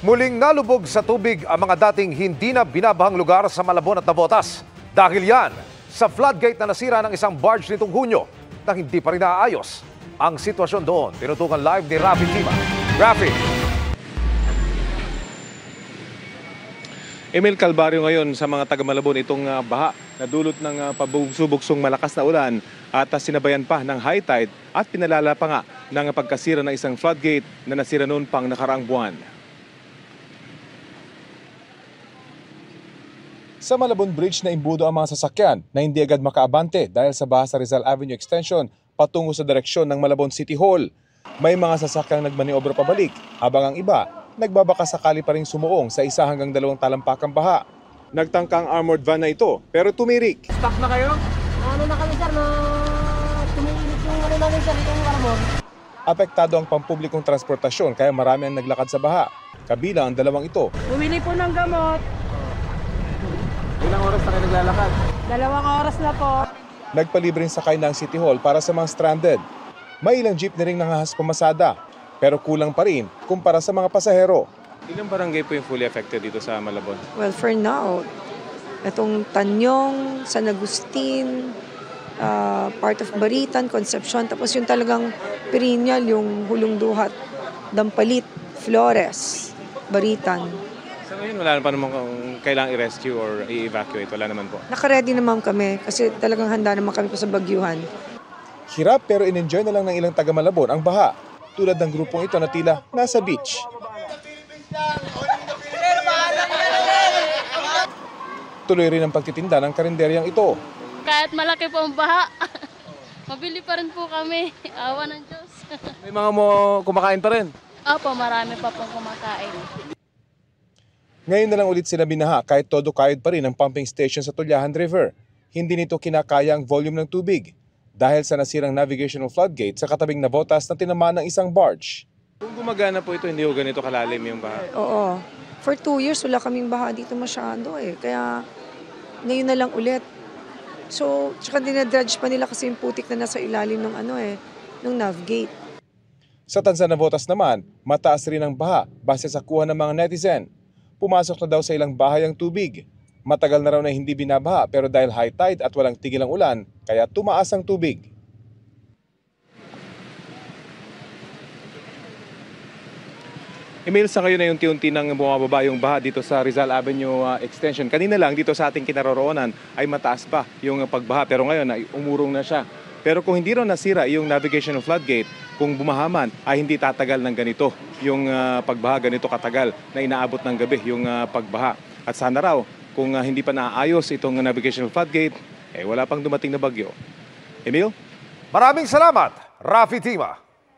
Muling nalubog sa tubig ang mga dating hindi na binabahang lugar sa Malabon at Navotas. Dahil yan sa floodgate na nasira ng isang barge nitong Hunyo na hindi pa rin naaayos. Ang sitwasyon doon, tinutukan live ni Rafi Tima. Rafi! Emil, kalbaryo ngayon sa mga taga-Malabon itong baha na dulot ng pabugso-bugsong malakas na ulan at sinabayan pa ng high tide at pinalala pa nga ng pagkasira ng isang floodgate na nasira noon pang nakaraang buwan. Sa Malabon Bridge na imbudo ang mga sasakyan na hindi agad makaabante dahil sa baha sa Rizal Avenue Extension patungo sa direksyon ng Malabon City Hall. May mga sasakyang nagmaniobra pabalik habang ang iba nagbabaka sakali pa rin sumuong sa 1 hanggang 2 talampakang baha. Nagtangka ang armored van na ito pero tumirik. Stuck na kayo? Ano na kami sir, na tumilit yung ano namin sir, itong armor. Apektado ang pampublikong transportasyon kaya marami ang naglakad sa baha. Kabilang ang dalawang ito. Bumili po ng gamot. Ilang oras na kayo naglalakad? 2 oras na po. Nagpalibreng sakay ng City Hall para sa mga stranded. May ilang jeep na ring nangahas pamasada pero kulang pa rin kumpara sa mga pasahero. Ilang barangay po yung fully affected dito sa Malabon? Well, for now, itong Tanyong, San Agustin, part of Baritan, Concepcion, tapos yung talagang perennial, yung Hulong Duhat, Dampalit, Flores, Baritan. Sa ngayon, wala na pa naman kung kailangang i-rescue or i-evacuate. Wala naman po. Nakaready naman kami kasi talagang handa naman kami pa sa bagyuhan. Hirap pero in-enjoy na lang ng ilang taga-Malabon ang baha. Tulad ng grupong ito na tila nasa beach. Tuloy rin ang pagtitinda ng karinderyang ito. Kahit malaki po ang baha, mabili pa rin po kami. Awa ng Diyos. May mga mo kumakain pa rin? Opo, marami pa pong kumakain. Ngayon na lang ulit sila binaha kahit todo kayod pa rin ang pumping station sa Tullahan River. Hindi nito kinakaya ang volume ng tubig dahil sa nasirang navigational floodgate sa katabing Navotas na tinamaan ng isang barge. Kung gumagana po ito, hindi ho ganito kalalim yung baha? Oo. For 2 years, wala kaming baha dito masyado eh. Kaya ngayon na lang ulit. So, tsaka dinadredge pa nila kasi yung putik na nasa ilalim ng ng navigate. Sa Tanza Navotas naman, mataas rin ang baha base sa kuha ng mga netizen. Pumasok na daw sa ilang bahay ang tubig. Matagal na raw na hindi binabaha pero dahil high tide at walang tigil ang ulan, kaya tumaas ang tubig. Emil, sa ngayon ay unti-unti nang bumababa yung baha dito sa Rizal Avenue Extension. Kanina lang dito sa ating kinaroroonan ay mataas pa yung pagbaha pero ngayon ay umurong na siya. Pero kung hindi raw nasira yung navigational floodgate, kung bumahaman ay hindi tatagal ng ganito yung pagbaha, ganito katagal na inaabot ng gabi yung pagbaha. At sana raw kung hindi pa naayos itong navigational floodgate, wala pang dumating na bagyo. Emil? Maraming salamat, Rafi Tima.